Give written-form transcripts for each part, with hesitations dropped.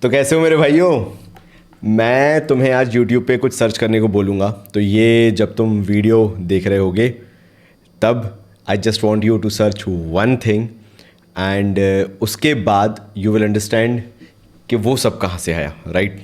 तो कैसे हो मेरे भाइयों। मैं तुम्हें आज YouTube पे कुछ सर्च करने को बोलूँगा, तो ये जब तुम वीडियो देख रहे होगे तब I just want you to search one thing and उसके बाद यू विल अंडरस्टैंड कि वो सब कहाँ से आया, राइट।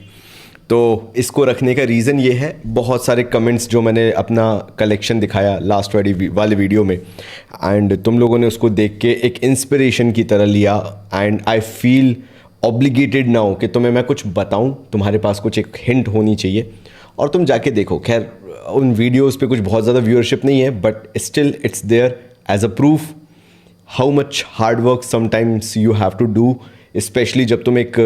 तो इसको रखने का रीज़न ये है, बहुत सारे कमेंट्स जो मैंने अपना कलेक्शन दिखाया लास्ट वाले वीडियो में एंड तुम लोगों ने उसको देख के एक इंस्पिरेशन की तरह लिया and I feel obligated now कि तुम्हें मैं कुछ बताऊं, तुम्हारे पास कुछ एक हिंट होनी चाहिए और तुम जाके देखो। खैर उन वीडियोस पे कुछ बहुत ज़्यादा व्यूअरशिप नहीं है but still it's there as a proof how much hard work sometimes you have to do, especially जब तुम एक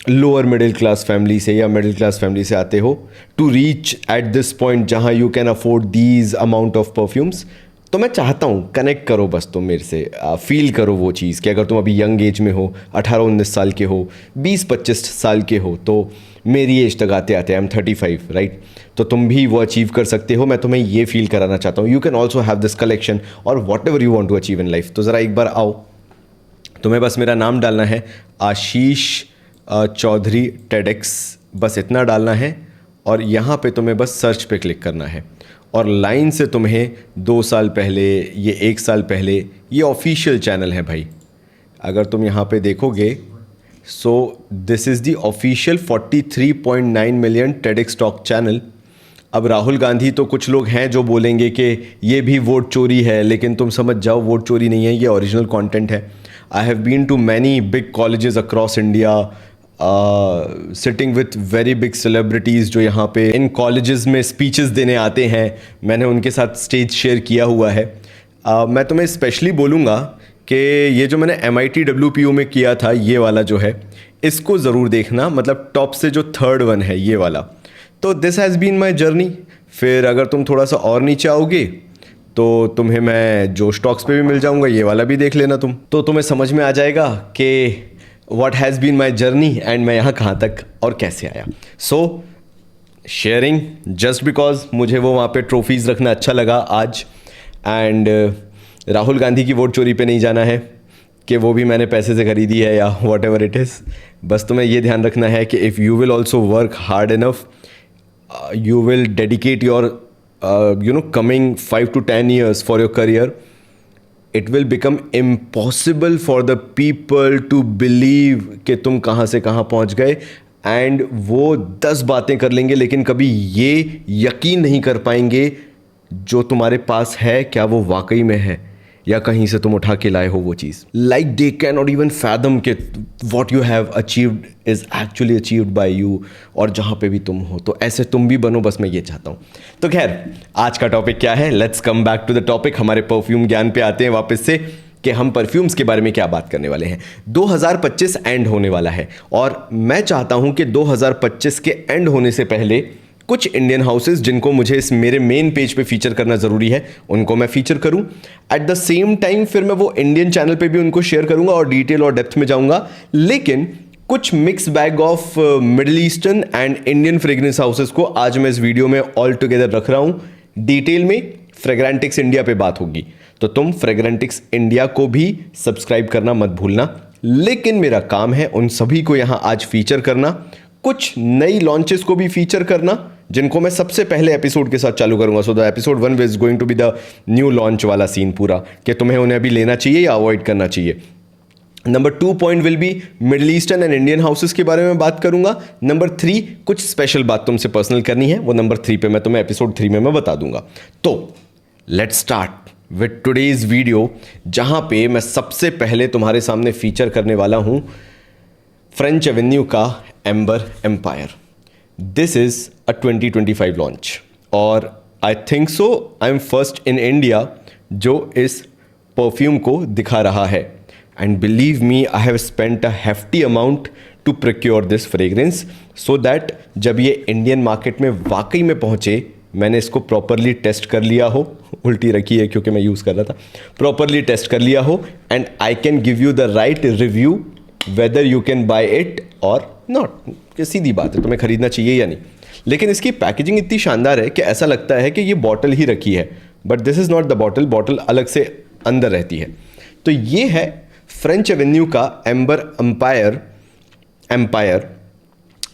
लोअर मिडिल क्लास फैमिली से या मिडिल क्लास फैमिली से आते हो to reach at this point जहाँ you can afford these amount of perfumes. तो मैं चाहता हूँ कनेक्ट करो, बस तुम मेरे से फील करो वो चीज़ कि अगर तुम अभी यंग एज में हो, 18-19 साल के हो, 20-25 साल के हो, तो मेरी एज तक आते आते आई एम 35, राइट। तो तुम भी वो अचीव कर सकते हो। मैं तुम्हें ये फील कराना चाहता हूँ। You can also have this collection और whatever you want to achieve in life. तो ज़रा एक बार आओ, तुम्हें बस मेरा नाम डालना है आशीष चौधरी टेडेक्स, बस इतना डालना है और यहाँ पे तुम्हें बस सर्च पे क्लिक करना है और लाइन से तुम्हें 2 साल पहले, ये 1 साल पहले, ये ऑफिशियल चैनल है भाई। अगर तुम यहाँ पे देखोगे so this is the official 43.9 million TEDx talk channel. अब राहुल गांधी तो कुछ लोग हैं जो बोलेंगे कि ये भी वोट चोरी है, लेकिन तुम समझ जाओ वोट चोरी नहीं है, ये ओरिजिनल कंटेंट है। I have been to many big colleges across India, sitting with very big celebrities जो यहाँ पे इन कॉलेजेस में स्पीचेस देने आते हैं। मैंने उनके साथ स्टेज शेयर किया हुआ है। मैं तुम्हें स्पेशली बोलूँगा कि ये जो मैंने MIT WPU में किया था, ये वाला जो है, इसको ज़रूर देखना, मतलब टॉप से जो 3rd वन है ये वाला। तो this has been my journey. फिर अगर तुम थोड़ा सा और नीचे आओगे तो तुम्हें मैं जोश टॉक्स पे भी मिल जाऊँगा, ये वाला भी देख लेना तुम, तो तुम्हें समझ में आ जाएगा कि what has been my journey and मैं यहाँ कहाँ तक और कैसे आया। So sharing just because मुझे वो वहाँ पे ट्रॉफीज़ रखना अच्छा लगा आज एंड राहुल गांधी की वोट चोरी पे नहीं जाना है कि वो भी मैंने पैसे से खरीदी है या वॉट एवर इट इज़। बस तुम्हें ये ध्यान रखना है कि if you will also work hard enough you will dedicate your coming 5 to 10 years for your career, it will become impossible for the people to believe कि तुम कहाँ से कहाँ पहुँच गए एंड वो 10 बातें कर लेंगे लेकिन कभी ये यकीन नहीं कर पाएंगे जो तुम्हारे पास है क्या वो वाकई में है या कहीं से तुम उठा के लाए हो वो चीज़। Like they can not even fathom कि what you have achieved is actually achieved by you, और जहाँ पे भी तुम हो तो ऐसे तुम भी बनो, बस मैं ये चाहता हूँ। तो खैर आज का टॉपिक क्या है, let's come back to the topic. हमारे परफ्यूम ज्ञान पे आते हैं वापस से कि हम परफ्यूम्स के बारे में क्या बात करने वाले हैं। 2025 एंड होने वाला है और मैं चाहता हूँ कि 2025 के एंड होने से पहले कुछ इंडियन हाउसेस जिनको मुझे इस मेरे मेन पेज पे फीचर करना ज़रूरी है उनको मैं फीचर करूं। एट द सेम टाइम फिर मैं वो इंडियन चैनल पे भी उनको शेयर करूंगा और डिटेल और डेप्थ में जाऊंगा, लेकिन कुछ mix bag of middle eastern and Indian fragrance houses को आज मैं इस वीडियो में ऑल टुगेदर रख रहा हूं। डिटेल में फ्रेग्रेंटिक्स इंडिया पे बात होगी, तो तुम फ्रेग्रेंटिक्स इंडिया को भी सब्सक्राइब करना मत भूलना। लेकिन मेरा काम है उन सभी को यहाँ आज फीचर करना, कुछ नई लॉन्चेस को भी फीचर करना जिनको मैं सबसे पहले एपिसोड के साथ चालू करूंगा। So the episode 1 is going to be the new launch वाला सीन पूरा कि तुम्हें उन्हें अभी लेना चाहिए या अवॉइड करना चाहिए। Number 2 point will be middle eastern and Indian houses के बारे में बात करूंगा। नंबर 3 कुछ स्पेशल बात तुमसे पर्सनल करनी है, वो नंबर 3 पे मैं तुम्हें एपिसोड 3 में मैं बता दूंगा। तो let's start with today's video, जहां पे मैं सबसे पहले तुम्हारे सामने फीचर करने वाला हूं फ्रेंच एवेन्यू का Amber Empire. This is a 2025 launch और I think so I am first in India जो इस परफ्यूम को दिखा रहा है and believe me I have spent a hefty amount to procure this fragrance so that जब ये इंडियन मार्केट में वाकई में पहुंचे, मैंने इसको प्रॉपरली टेस्ट कर लिया हो, उल्टी रखी है क्योंकि मैं यूज़ कर रहा था, प्रॉपरली टेस्ट कर लिया हो and I can give you the right review whether you can buy it और नॉट। कि सीधी बात है, तुम्हें खरीदना चाहिए या नहीं। लेकिन इसकी पैकेजिंग इतनी शानदार है कि ऐसा लगता है कि ये बॉटल ही रखी है, but this is not the bottle, bottle अलग से अंदर रहती है। तो ये है फ्रेंच एवेन्यू का Amber Empire Empire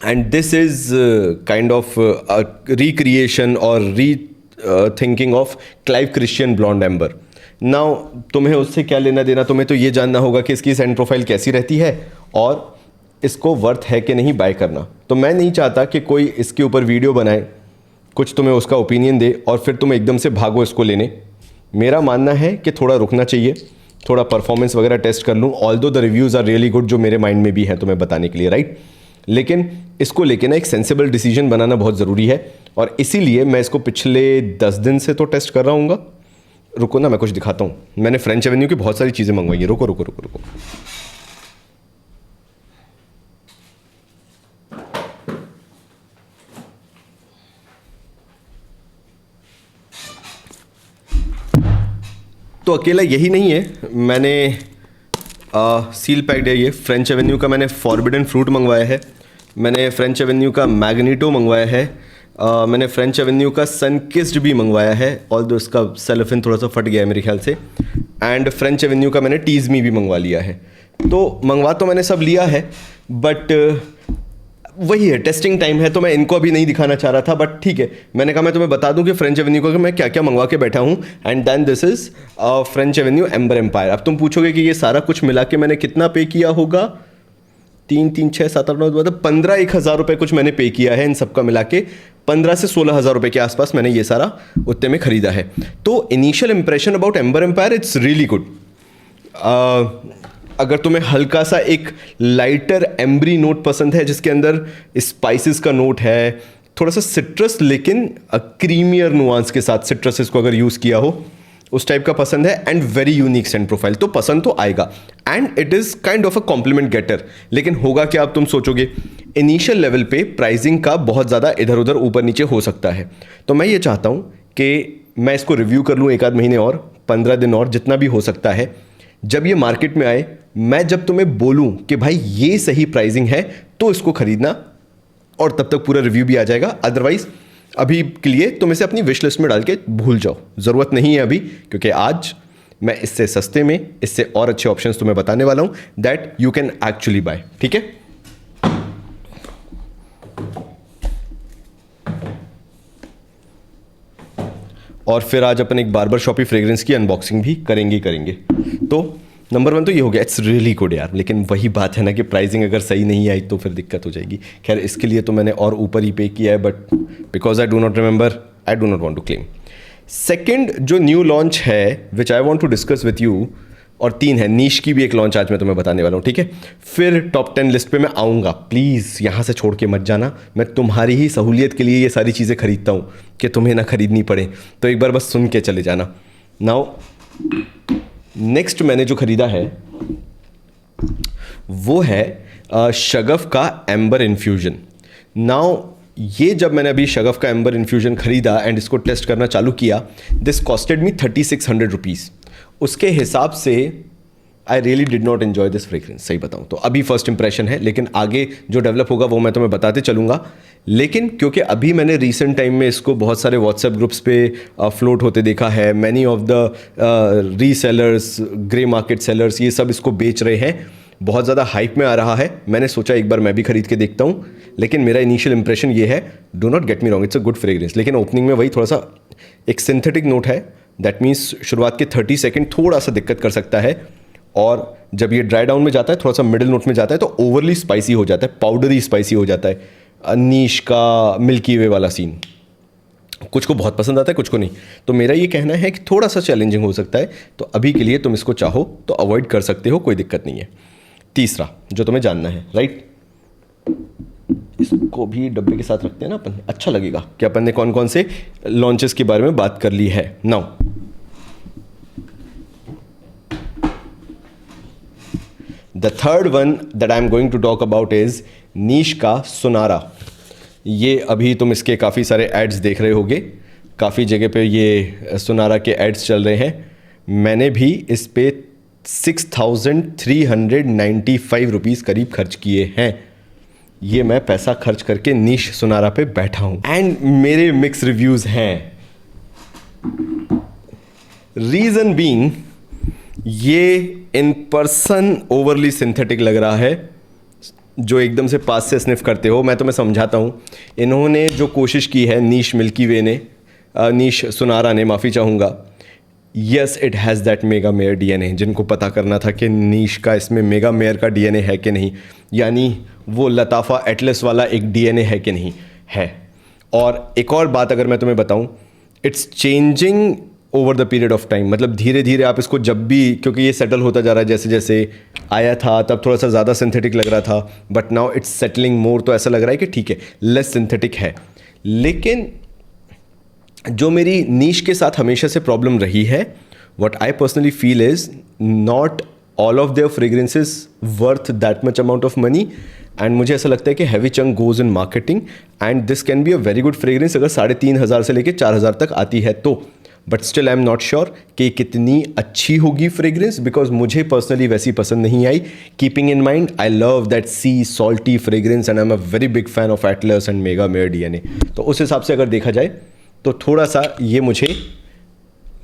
and this is kind of a recreation or rethinking of Clive Christian Blonde Amber. Now तुम्हें उससे क्या लेना देना, तुम्हें तो ये जानना होगा कि इसकी सेंड प्रोफाइल कैसी रहती है और इसको वर्थ है कि नहीं बाय करना। तो मैं नहीं चाहता कि कोई इसके ऊपर वीडियो बनाए, कुछ तुम्हें उसका ओपिनियन दे और फिर तुम एकदम से भागो इसको लेने। मेरा मानना है कि थोड़ा रुकना चाहिए, थोड़ा परफॉर्मेंस वगैरह टेस्ट कर लूँ। Although the reviews are really good, जो मेरे माइंड में भी हैं तुम्हें बताने के लिए, राइट। लेकिन इसको लेके ना एक सेंसिबल डिसीजन बनाना बहुत ज़रूरी है और इसीलिए मैं इसको पिछले 10 दिन से तो टेस्ट कर रहा हूँगा। रुको ना, मैं कुछ दिखाता हूँ। मैंने फ्रेंच एवेन्यू की बहुत सारी चीज़ें मंगवाई हैं। रुको रुको रुको रुको। तो अकेला यही नहीं है, मैंने सील पैक्ड है ये फ्रेंच एवेन्यू का। मैंने फॉरबिडन फ्रूट मंगवाया है, मैंने फ्रेंच एवेन्यू का मैग्नीटो मंगवाया है, मैंने फ्रेंच एवेन्यू का सनकिस्ड भी मंगवाया है, ऑल्दो इसका सेलोफिन थोड़ा सा फट गया है मेरे ख्याल से। एंड फ्रेंच एवेन्यू का मैंने टीज़ मी भी मंगवा लिया है। तो मंगवा तो मैंने सब लिया है, बट वही है, टेस्टिंग टाइम है, तो मैं इनको अभी नहीं दिखाना चाह रहा था। बट ठीक है, मैंने कहा मैं तुम्हें बता दूं कि फ्रेंच एवेन्यू का मैं क्या क्या मंगवा के बैठा हूं। And then this is French Avenue Amber Empire. अब तुम पूछोगे कि ये सारा कुछ मिला के मैंने कितना पे किया होगा? 3, 3, 6, 7, 8, 9, मतलब 15-1 हज़ार रुपये कुछ मैंने पे किया है इन सबका मिला के। 15 से 16 हज़ार रुपये के आसपास मैंने ये सारा उतने में खरीदा है। तो initial impression about Amber Empire, it's really good. अगर तुम्हें हल्का सा एक लाइटर एम्बरी नोट पसंद है जिसके अंदर स्पाइसेस का नोट है, थोड़ा सा सिट्रस लेकिन क्रीमियर नुआंस के साथ सिट्रसेस को अगर यूज़ किया हो, उस टाइप का पसंद है, and very unique scent profile, तो पसंद तो आएगा। And it is kind of a compliment getter. लेकिन होगा क्या, अब तुम सोचोगे इनिशियल लेवल पे प्राइसिंग का बहुत ज़्यादा इधर उधर ऊपर नीचे हो सकता है। तो मैं ये चाहता हूँ कि मैं इसको रिव्यू कर लूँ 1 आध महीने और, 15 दिन और, जितना भी हो सकता है। जब ये मार्केट में आए, मैं जब तुम्हें बोलूं कि भाई ये सही प्राइसिंग है तो इसको खरीदना, और तब तक पूरा रिव्यू भी आ जाएगा। अदरवाइज अभी के लिए तुम इसे अपनी विश लिस्ट में डाल के भूल जाओ, ज़रूरत नहीं है अभी, क्योंकि आज मैं इससे सस्ते में, इससे और अच्छे ऑप्शंस तुम्हें बताने वाला हूं that you can actually buy. ठीक है, और फिर आज अपन एक बार्बर शॉपी फ्रेग्रेंस की अनबॉक्सिंग भी करेंगे। तो नंबर 1 तो ये हो गया, इट्स रियली गुड यार। लेकिन वही बात है ना कि प्राइसिंग अगर सही नहीं आई तो फिर दिक्कत हो जाएगी। खैर, इसके लिए तो मैंने और ऊपर ही पे किया है, but because I do not remember, I do not want to claim. Second जो न्यू लॉन्च है which I want to discuss with you, और 3 है, नीश की भी एक लॉन्च आज मैं तुम्हें बताने वाला हूँ। ठीक है, फिर टॉप 10 लिस्ट पे मैं आऊँगा। प्लीज़ यहाँ से छोड़ के मत जाना, मैं तुम्हारी ही सहूलियत के लिए ये सारी चीज़ें खरीदता हूँ कि तुम्हें ना खरीदनी पड़े। तो एक बार बस सुन के चले जाना। नाउ नेक्स्ट मैंने जो खरीदा है वो है शगफ का एम्बर इन्फ्यूजन। नाउ ये जब मैंने अभी शगफ का एम्बर इन्फ्यूजन खरीदा एंड इसको टेस्ट करना चालू किया, दिस कॉस्टेड मी 3600 रुपीज़। उसके हिसाब से I really did not enjoy this fragrance, सही बताऊँ तो। अभी फर्स्ट इंप्रेशन है, लेकिन आगे जो डेवलप होगा वो मैं तुम्हें बताते चलूँगा। लेकिन क्योंकि अभी मैंने रिसेंट टाइम में इसको बहुत सारे व्हाट्सएप ग्रुप्स पे फ्लोट होते देखा है, many of the resellers, grey market sellers, ये सब इसको बेच रहे हैं, बहुत ज़्यादा हाइप में आ रहा है। मैंने सोचा एक बार मैं भी खरीद के देखता हूँ। लेकिन मेरा इनिशियल इंप्रेशन ये है, do not get me wrong, it's a good fragrance. लेकिन ओपनिंग में वही थोड़ा सा एक सिंथेटिक नोट है, दैट मीन्स शुरुआत के 30 सेकेंड थोड़ा सा दिक्कत कर सकता है, और जब ये ड्राई डाउन में जाता है, थोड़ा सा मिडिल नोट में जाता है, तो ओवरली स्पाइसी हो जाता है, पाउडरी स्पाइसी हो जाता है। नीश का मिल्की वे वाला सीन कुछ को बहुत पसंद आता है, कुछ को नहीं। तो मेरा ये कहना है कि थोड़ा सा चैलेंजिंग हो सकता है, तो अभी के लिए तुम इसको चाहो तो अवॉइड कर सकते हो, कोई दिक्कत नहीं है। तीसरा जो तुम्हें जानना है, राइट, इसको भी डब्बे के साथ रखते हैं ना अपन, अच्छा लगेगा कि अपन ने कौन कौन से लॉन्चेस के बारे में बात कर ली है। Now the third one that I am going to talk about is niche का सोनारा। ये अभी तुम इसके काफ़ी सारे एड्स देख रहे होगे, काफ़ी जगह पे ये सोनारा के एड्स चल रहे हैं। मैंने भी इस पे 6395 रुपीज़ करीब खर्च किए हैं। ये मैं पैसा खर्च करके नीश सोनारा पे बैठा हूँ, एंड मेरे मिक्स रिव्यूज़ हैं। रीज़न बीइंग, ये इन पर्सन ओवरली सिंथेटिक लग रहा है, जो एकदम से पास से स्निफ करते हो, मैं तुम्हें समझाता हूँ। इन्होंने जो कोशिश की है, नीश मिल्की वे ने, नीश सुनारा ने, माफ़ी चाहूँगा, yes it has that mega mayor DNA. जिनको पता करना था कि नीश का इसमें मेगा मेयर का डीएनए है कि नहीं, यानी वो लताफ़ा एटलस वाला एक डीएनए है कि नहीं, है। और एक और बात अगर मैं तुम्हें बताऊं, it's changing over the period of time. मतलब धीरे धीरे आप इसको जब भी, क्योंकि ये सेटल होता जा रहा है, जैसे जैसे आया था तब थोड़ा सा ज़्यादा सिंथेटिक लग रहा था, बट नाउ इट्स सेटलिंग मोर। तो ऐसा लग रहा है कि ठीक है, लेस सिंथेटिक है। लेकिन जो मेरी नीश के साथ हमेशा से प्रॉब्लम रही है, what I personally feel is not all of their fragrances worth that much amount of money. And मुझे ऐसा लगता है कि heavy chunk goes in marketing and this can be a very good fragrance अगर 3,500 से लेकर 4,000 तक आती है तो। But still I am not sure कि कितनी अच्छी होगी फ्रेग्रेंस, बिकॉज मुझे पर्सनली वैसी पसंद नहीं आई। Keeping in mind I love that sea salty fragrance and I am a very big fan of Atlas and Megamare DNA. तो उस हिसाब से अगर देखा जाए तो थोड़ा सा ये मुझे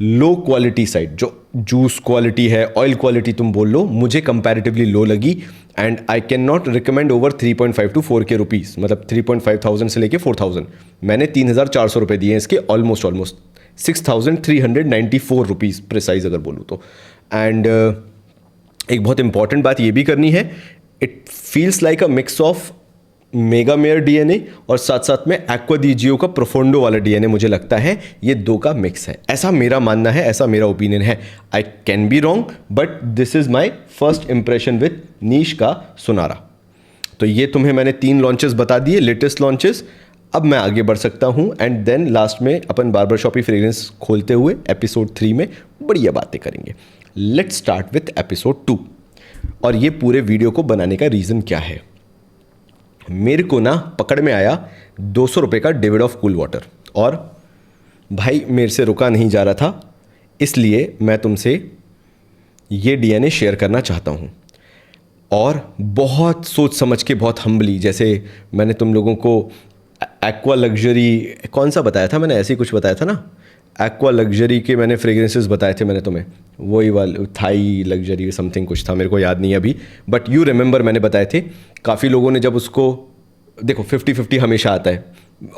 लो क्वालिटी साइड, जो जूस क्वालिटी है, ऑयल क्वालिटी तुम बोल लो, मुझे कंपैरेटिवली लो लगी। And I can not recommend over 3.5 to 4 के रुपीज़, मतलब 3,500 से लेके 4,000। मैंने 3,400 रुपये दिए इसके, ऑलमोस्ट 6,394 रुपीज़ प्रिसाइज अगर बोलूँ तो। एंड एक बहुत इंपॉर्टेंट बात ये भी करनी है, it feels like a mix of mega mayor DNA और साथ साथ में एक्वा दी जियो का प्रोफोंडो वाला डीएनए। मुझे लगता है ये दो का मिक्स है, ऐसा मेरा मानना है, ऐसा मेरा ओपिनियन है। I can be wrong, but this is my first impression with नीश का सुनारा। तो ये तुम्हें मैंने 3 लॉन्चेस बता दिए, लेटेस्ट लॉन्चेस। अब मैं आगे बढ़ सकता हूँ एंड देन लास्ट में अपन बार्बर शॉपी फ्रेग्रेंस खोलते हुए एपिसोड 3 में बढ़िया बातें करेंगे। Let's start with episode 2। और ये पूरे वीडियो को बनाने का रीज़न क्या है, मेरे को ना पकड़ में आया 200 रुपये का डेविड ऑफ कूल वाटर, और भाई मेरे से रुका नहीं जा रहा था, इसलिए मैं तुमसे ये डीएनए शेयर करना चाहता हूँ। और बहुत सोच समझ के, बहुत हम्बली, जैसे मैंने तुम लोगों को एक्वा लग्जरी कौन सा बताया था, मैंने ऐसे ही कुछ बताया था ना, एक्वा लग्जरी के मैंने फ्रेग्रेंसेस बताए थे मैंने तुम्हें, वही वाले थाई लग्जरी समथिंग कुछ था, मेरे को याद नहीं अभी, बट यू रिमेंबर मैंने बताए थे। काफ़ी लोगों ने जब उसको देखो, 50-50 हमेशा आता है,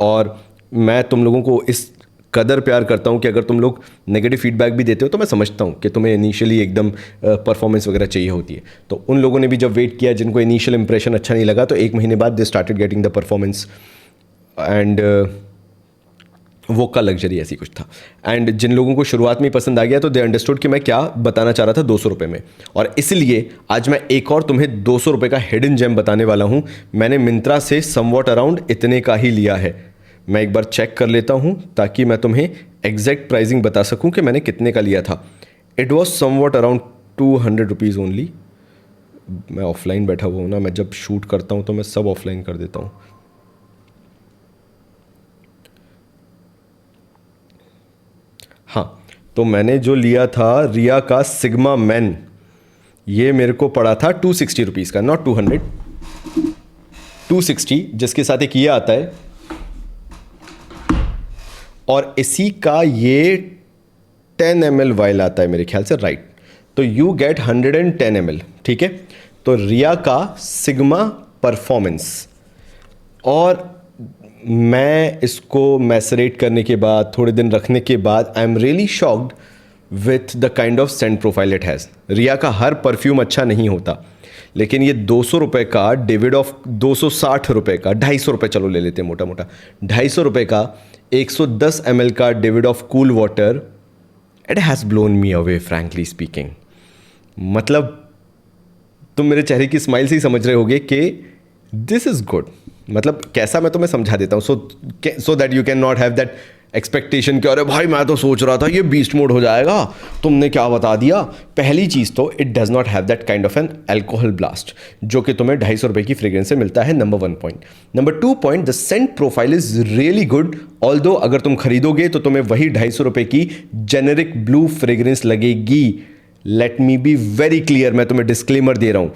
और मैं तुम लोगों को इस कदर प्यार करता हूँ कि अगर तुम लोग नेगेटिव फीडबैक भी देते हो तो मैं समझता हूँ कि तुम्हें इनिशियली एकदम परफॉर्मेंस वगैरह चाहिए होती है। तो उन लोगों ने भी जब वेट किया, जिनको इनिशियल इंप्रेशन अच्छा नहीं लगा, तो 1 महीने बाद they started getting the performance and वो का लग्जरी ऐसी कुछ था। एंड जिन लोगों को शुरुआत में ही पसंद आ गया तो दे अंडरस्टूड कि मैं क्या बताना चाह रहा था 200 रुपये में, और इसलिए आज मैं एक और तुम्हें 200 रुपये का हिडन जेम बताने वाला हूँ। मैंने मिंत्रा से समवॉट अराउंड इतने का ही लिया है, मैं एक बार चेक कर लेता हूँ ताकि मैं तुम्हें एग्जैक्ट प्राइसिंग बता सकूँ कि मैंने कितने का लिया था। It was somewhat around 200 rupees only. मैं ऑफलाइन बैठा हुआ हूँ ना, मैं जब शूट करता हूँ तो मैं सब ऑफलाइन कर देता हूँ। हाँ, तो मैंने जो लिया था रिया का सिग्मा मैन, ये मेरे को पड़ा था 260 रुपीज़ का, नॉट 200, 260, जिसके साथ एक ये आता है, और इसी का ये 10 ml वाइल आता है मेरे ख्याल से, राइट। तो यू गेट 110 ml, ठीक है। तो रिया का सिग्मा परफॉर्मेंस, और मैं इसको मैसरेट करने के बाद, थोड़े दिन रखने के बाद, I am really shocked with the kind of scent profile it has. Riya का हर परफ्यूम अच्छा नहीं होता, लेकिन ये 200 रुपये का डेविड ऑफ, 260 रुपये का, 250 रुपये चलो ले लेते हैं मोटा मोटा, 250 रुपये का 110 ml का David of cool water, it has blown me away frankly speaking. मतलब तुम मेरे चेहरे की स्माइल से ही समझ रहे होगे कि दिस इज़ गुड। मतलब कैसा, मैं तुम्हें समझा देता हूँ, so that you can not have that expectation कि अरे भाई मैं तो सोच रहा था ये बीस्ट मोड हो जाएगा, तुमने क्या बता दिया। पहली चीज़ तो it does not have that kind of an alcohol blast जो कि तुम्हें 250 रुपये की फ्रेग्रेंस से मिलता है, number 1 point. Number 2 point, the Saint profile is really good, although अगर तुम खरीदोगे तो तुम्हें वही 250 रुपये की जेनेरिक ब्लू फ्रेग्रेंस लगेगी। Let me be very clear, मैं तुम्हें डिस्क्लेमर दे रहा हूँ,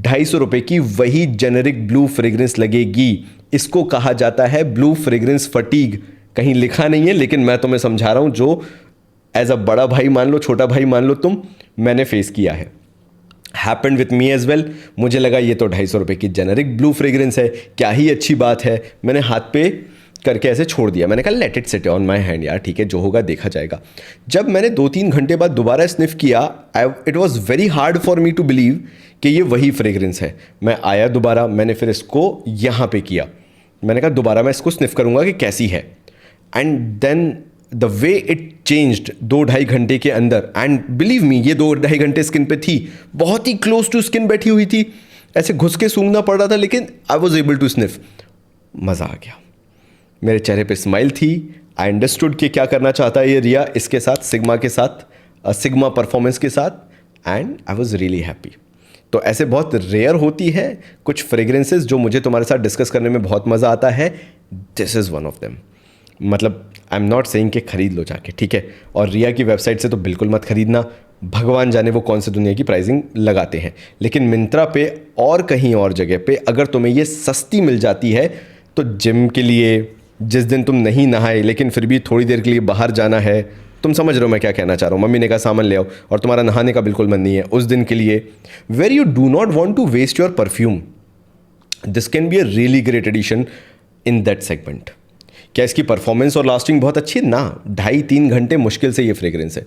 250 रुपये की वही जेनेरिक ब्लू फ्रेग्रेंस लगेगी। इसको कहा जाता है ब्लू फ्रेग्रेंस फटीग। कहीं लिखा नहीं है, लेकिन मैं तुम्हें समझा रहा हूं, जो एज अ बड़ा भाई मान लो, छोटा भाई मान लो तुम, मैंने फेस किया है। Happened with me as well. मुझे लगा ये तो 250 रुपये की जेनरिक ब्लू फ्रेग्रेंस है, क्या ही अच्छी बात है। मैंने हाथ पे करके ऐसे छोड़ दिया, मैंने कहा let it sit on my hand, यार ठीक है जो होगा देखा जाएगा। जब मैंने 2-3 घंटे बाद दोबारा स्निफ किया, it was very hard for me to believe कि ये वही फ्रेग्रेंस है। मैं आया दोबारा, मैंने फिर इसको यहाँ पे किया, मैंने कहा दोबारा मैं इसको स्निफ करूँगा कि कैसी है। And then the way it changed 2-2.5 घंटे के अंदर, एंड बिलीव मी ये 2-2.5 घंटे स्किन पे थी, बहुत ही क्लोज टू स्किन बैठी हुई थी, ऐसे घुस के सूंघना पड़ रहा था, लेकिन I was able to sniff. मज़ा आ गया, मेरे चेहरे पे स्माइल थी। आई अंडरस्टूड कि क्या करना चाहता है ये रिया इसके साथ, सिग्मा के साथ, सिग्मा परफॉर्मेंस के साथ, and I was really happy. तो ऐसे बहुत रेयर होती है कुछ फ्रेग्रेंसेस जो मुझे तुम्हारे साथ डिस्कस करने में बहुत मज़ा आता है। This is one of them. मतलब आई एम नॉट सेइंग कि खरीद लो जाके, ठीक है, और रिया की वेबसाइट से तो बिल्कुल मत खरीदना, भगवान जाने वो कौन से दुनिया की प्राइसिंग लगाते हैं। लेकिन मिंत्रा पे और कहीं और जगह पे अगर तुम्हें ये सस्ती मिल जाती है तो जिम के लिए, जिस दिन तुम नहीं नहाए लेकिन फिर भी थोड़ी देर के लिए बाहर जाना है, तुम समझ रहे हो मैं क्या कहना चाह रहा हूँ, मम्मी ने कहा सामान ले आओ और तुम्हारा नहाने का बिल्कुल मन नहीं है उस दिन के लिए, where you do not want to waste your perfume, this can be a really great addition in that segment. क्या इसकी परफॉर्मेंस और लास्टिंग बहुत अच्छी है ना? 2.5-3 घंटे मुश्किल से ये फ्रेग्रेंस है।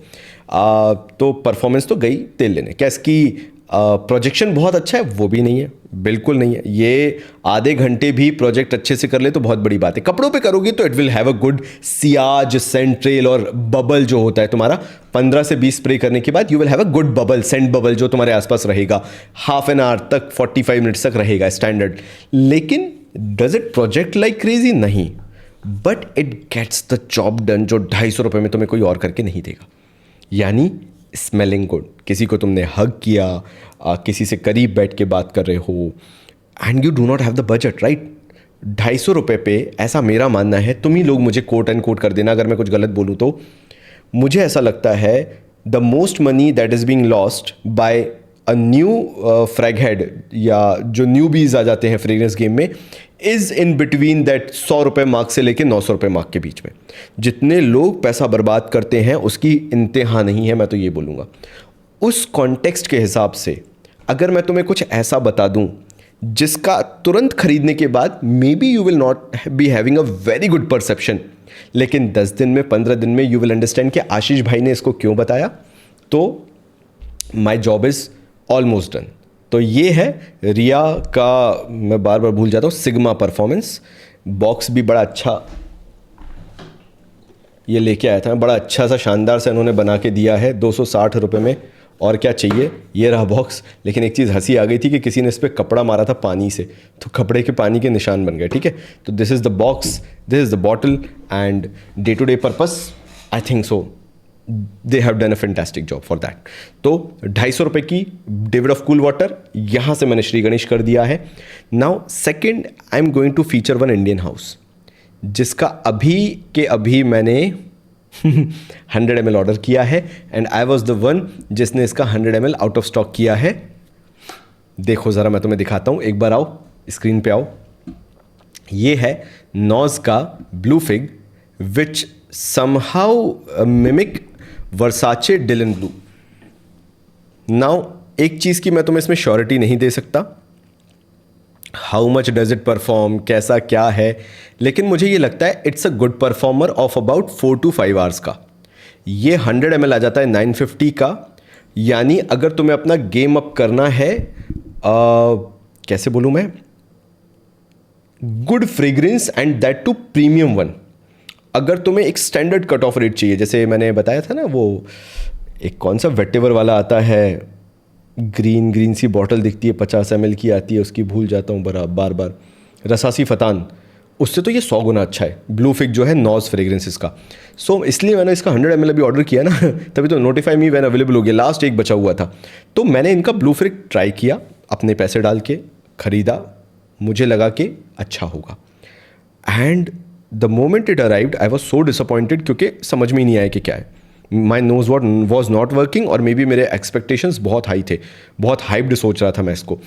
तो परफॉर्मेंस तो गई तेल लेने। क्या इसकी प्रोजेक्शन बहुत अच्छा है? वो भी नहीं है, बिल्कुल नहीं है। ये आधे घंटे भी प्रोजेक्ट अच्छे से कर ले तो बहुत बड़ी बात है। कपड़ों पे करोगे तो it will have a good सियाज, सेंट ट्रेल और बबल जो होता है तुम्हारा 15 से 20 स्प्रे करने के बाद you will have a good bubble, scent bubble जो तुम्हारे आसपास रहेगा, हाफ एन आवर तक, 45 मिनट्स तक रहेगा स्टैंडर्ड। लेकिन does it project like crazy? नहीं, but it gets the job done जो 250 रुपये में तुम्हें कोई और करके नहीं देगा। यानी स्मेलिंग गुड, किसी को तुमने हग किया, किसी से करीब बैठ के बात कर रहे हो, and you do not have the budget, right? 250 रुपये पे, ऐसा मेरा मानना है, तुम ही लोग मुझे कोट एंड कोट कर देना अगर मैं कुछ गलत बोलूँ तो। मुझे ऐसा लगता है the most money that is being lost by a new frag head, या जो न्यूबीज आ जाते हैं फ्रेग्रेंस गेम में, इज़ इन बिटवीन दैट 100 रुपये मार्क से लेके 900 रुपये मार्क के बीच में। जितने लोग पैसा बर्बाद करते हैं उसकी इंतहा नहीं है, मैं तो ये बोलूँगा। उस कॉन्टेक्स्ट के हिसाब से अगर मैं तुम्हें कुछ ऐसा बता दूँ जिसका तुरंत खरीदने के बाद may be you will not be having a very good perception, लेकिन 10 दिन में, 15 दिन में यू विल अंडरस्टैंड कि आशीष भाई ने इसको क्यों बताया, तो my job is almost done. तो ये है रिया का, मैं बार बार भूल जाता हूँ, सिग्मा परफॉर्मेंस। बॉक्स भी बड़ा अच्छा ये लेके आया था, बड़ा अच्छा सा शानदार से इन्होंने बना के दिया है 260 रुपये में। और क्या चाहिए, ये रहा बॉक्स। लेकिन एक चीज़ हंसी आ गई थी कि किसी ने इस पर कपड़ा मारा था पानी से, तो कपड़े के पानी के निशान बन गए, ठीक है। तो this is the box, this is the bottle, and day to day purpose I think so they have done a fantastic job for that. तो 250 रुपये की डेविड ऑफ कूल वाटर यहाँ से मैंने श्री गणेश कर दिया है। Now second, I am going to feature one Indian house, जिसका अभी के अभी मैंने 100 ml ऑर्डर किया है, and I was the one जिसने इसका 100 ml आउट ऑफ स्टॉक किया है। देखो ज़रा, मैं तुम्हें दिखाता हूँ, एक बार आओ, स्क्रीन पे आओ। ये है नॉज का ब्लू फिग विच समहाउ मिमिक वर्साचे डिलन ब्लू। नाउ एक चीज़ की मैं तुम्हें इसमें श्योरिटी नहीं दे सकता, how much does it perform, कैसा क्या है, लेकिन मुझे ये लगता है it's a good performer of about 4 to 5 hours का। ये 100 ml आ जाता है 950 का। यानी अगर तुम्हें अपना गेम अप करना है, कैसे बोलूँ मैं, good fragrance and that too premium one. अगर तुम्हें एक स्टैंडर्ड कट ऑफ रेट चाहिए, जैसे मैंने बताया था ना, वो एक कौन सा वेटेवर वाला आता है, ग्रीन सी बॉटल दिखती है, 50 ml की आती है, उसकी भूल जाता हूँ बार बार, रसासी फतान, उससे तो ये 100 गुना अच्छा है ब्लू फिग जो है नॉज फ्रेग्रेंसेस का। सो इसलिए मैंने इसका 100 ml अभी ऑर्डर किया ना, तभी तो नोटिफाई मी व्हेन अवेलेबल हो गया, लास्ट एक बचा हुआ था। तो मैंने इनका ब्लू फिग ट्राई किया, अपने पैसे डाल के ख़रीदा, मुझे लगा कि अच्छा होगा, and the moment it arrived I was so disappointed, क्योंकि समझ में ही नहीं आया कि क्या है। My nose was not working, और मे बी मेरे एक्सपेक्टेशंस बहुत हाई थे, बहुत हाइप्ड सोच रहा था मैं इसको।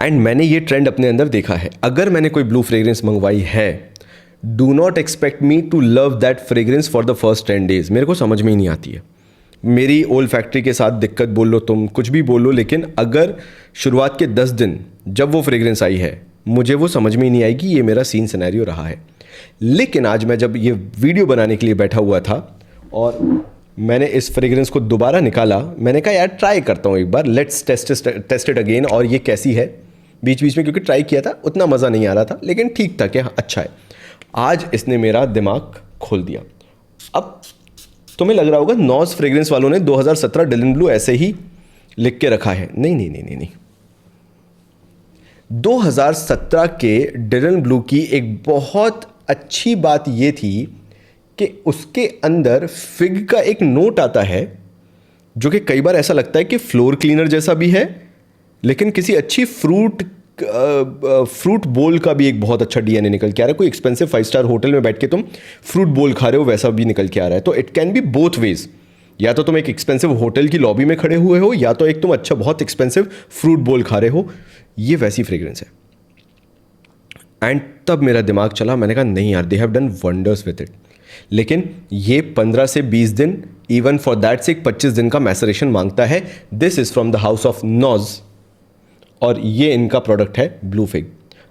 एंड मैंने ये ट्रेंड अपने अंदर देखा है, अगर मैंने कोई ब्लू फ्रेग्रेंस मंगवाई है, do not expect me to love that fragrance for the first 10 days। मेरे को समझ में ही नहीं आती है, मेरी ओल्ड फैक्ट्री के साथ दिक्कत बोल लो, तुम कुछ भी बोल लो, लेकिन अगर शुरुआत के 10 दिन जब वो फ्रेग्रेंस आई है मुझे वो समझ में ही नहीं आएगी ये मेरा सीन सिनेरियो रहा है। लेकिन आज मैं जब ये वीडियो बनाने के लिए बैठा हुआ था और मैंने इस फ्रेग्रेंस को दोबारा निकाला, मैंने कहा यार ट्राई करता हूँ एक बार, लेट्स टेस्ट इट अगेन। और ये कैसी है, बीच बीच में क्योंकि ट्राई किया था उतना मज़ा नहीं आ रहा था, लेकिन ठीक था कि हाँ अच्छा है। आज इसने मेरा दिमाग खोल दिया। अब तुम्हें लग रहा होगा नॉज फ्रेग्रेंस वालों ने 2017 डिलन ब्लू ऐसे ही लिख के रखा है। नहीं नहीं नहीं नहीं नहीं, 2017 के डिलन ब्लू की एक बहुत अच्छी बात यह थी कि उसके अंदर फिग का एक नोट आता है जो कि कई बार ऐसा लगता है कि फ्लोर क्लीनर जैसा भी है, लेकिन किसी अच्छी फ्रूट बोल का भी एक बहुत अच्छा डीएनए निकल के आ रहा है। कोई एक्सपेंसिव 5 स्टार होटल में बैठ के तुम फ्रूट बोल खा रहे हो वैसा भी निकल के आ रहा है। तो it can be both ways, या तो तुम एक एक्सपेंसिव होटल की लॉबी में खड़े हुए हो, या तो एक तुम अच्छा बहुत एक्सपेंसिव फ्रूट बोल खा रहे हो। ये वैसी फ्रेग्रेंस है। एंड तब मेरा दिमाग चला, मैंने कहा नहीं यार, दे have done wonders with it. लेकिन ये 15 से 20 दिन, इवन फॉर दैट से 25 दिन का मैसरेशन मांगता है। This is from the house of nose और ये इनका प्रोडक्ट है ब्लू फिग।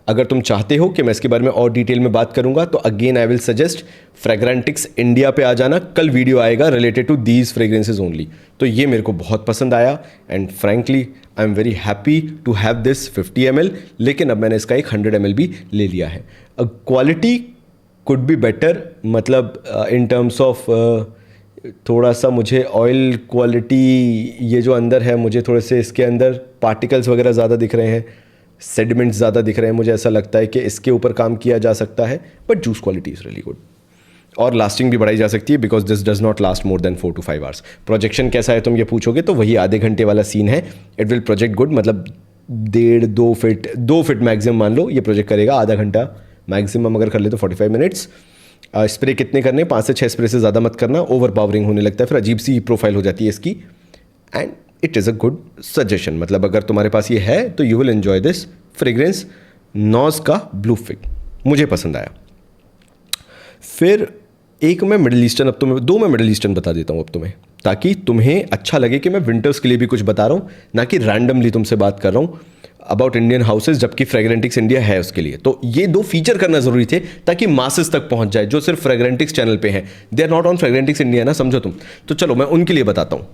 अगर तुम चाहते हो कि मैं इसके बारे में और डिटेल में बात करूंगा तो again I will suggest Fragrantix India पे आ जाना, कल वीडियो आएगा related to these fragrances only. तो ये मेरे को बहुत पसंद आया and frankly I am very happy to have this 50 ml, लेकिन अब मैंने इसका एक 100 ml भी ले लिया है। क्वालिटी कुड बी बेटर, मतलब इन टर्म्स ऑफ थोड़ा सा मुझे ऑयल क्वालिटी, ये जो अंदर है मुझे थोड़े से इसके अंदर पार्टिकल्स वगैरह ज़्यादा दिख रहे हैं, सेडिमेंट्स ज़्यादा दिख रहे हैं। मुझे ऐसा लगता है कि इसके ऊपर काम किया जा सकता है, but juice quality is really good और लास्टिंग भी बढ़ाई जा सकती है because this does not last more than 4 to 5 hours। Projection कैसा है तुम ये पूछोगे तो वही आधे घंटे वाला सीन है। इट विल प्रोजेक्ट गुड, मतलब 2 फीट मैक्सिमम मान लो ये प्रोजेक्ट करेगा, आधा घंटा मैक्सिमम अगर कर ले तो 45 मिनट्स। स्प्रे कितने करने, 5 से 6 स्प्रे से ज़्यादा मत करना, ओवर पावरिंग होने लगता है, फिर अजीब सी प्रोफाइल हो जाती है इसकी। And it is a good suggestion, मतलब अगर तुम्हारे पास ये है तो you will enjoy this fragrance. Nose का ब्लू फिग मुझे पसंद आया। फिर एक मैं मिडिल ईस्टर्न, अब तुम्हें 2 मैं मिडिल ईस्टर्न बता देता हूँ अब तुम्हें, ताकि तुम्हें अच्छा लगे कि मैं विंटर्स के लिए भी कुछ बता रहा हूँ, ना कि रैंडमली तुमसे बात कर रहा हूँ अबाउट इंडियन हाउसेज, जबकि फ्रेग्रेंटिक्स इंडिया है उसके लिए। तो ये 2 फीचर करना जरूरी थे ताकि मासेस तक पहुंच जाए जो सिर्फ फ्रेग्रेंटिक्स चैनल पे हैं। They are not on Fragrantix India ना, समझो तुम। तो चलो मैं उनके लिए बताता हूं।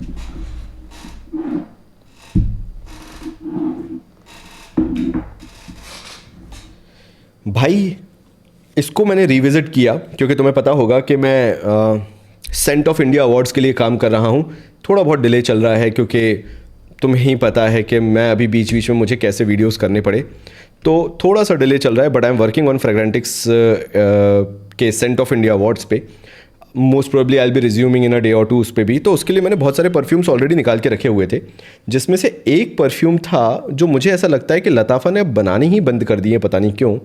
भाई इसको मैंने रिविजिट किया क्योंकि तुम्हें पता होगा कि मैं सेंट ऑफ इंडिया अवार्ड्स के लिए काम कर रहा हूं। थोड़ा बहुत डिले चल रहा है क्योंकि तुम्हें ही पता है कि मैं अभी बीच बीच में मुझे कैसे वीडियोस करने पड़े, तो थोड़ा सा डिले चल रहा है। But I am working on Fragrantix के सेंट ऑफ इंडिया अवार्ड्स पे। Most probably I will be resuming in a day और 2 उस पर भी। तो उसके लिए मैंने बहुत सारे परफ्यूम्स ऑलरेडी निकाल के रखे हुए थे, जिसमें से एक परफ्यूम था जो मुझे ऐसा लगता है कि लताफ़ा ने अब बनानी ही बंद कर दी है, पता नहीं क्यों,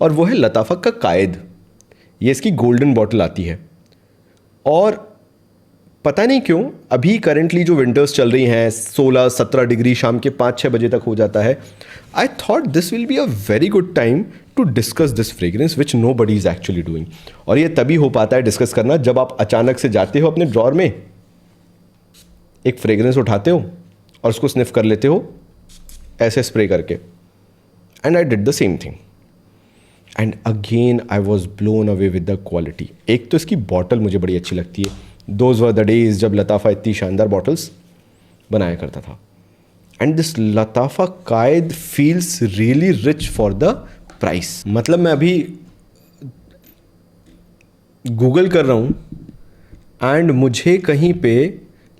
और वो है लताफ़ा का कायद। ये इसकी गोल्डन बॉटल आती है और पता नहीं क्यों अभी करेंटली जो विंटर्स चल रही हैं 16-17 डिग्री शाम के 5-6 बजे तक हो जाता है। I thought this will be a very good time to discuss this fragrance which nobody is actually doing. और ये तभी हो पाता है डिस्कस करना जब आप अचानक से जाते हो अपने ड्रॉर में, एक फ्रेग्रेंस उठाते हो और उसको स्निफ कर लेते हो ऐसे स्प्रे करके। And I did the same thing and again I was blown away with the quality. एक तो इसकी बॉटल मुझे बड़ी अच्छी लगती है। दोज वर द डेज जब लताफ़ा इतनी शानदार बॉटल्स बनाया करता था। And this Lattafa Qaed feels really rich for the price. मतलब मैं अभी गूगल कर रहा हूँ एंड मुझे कहीं पे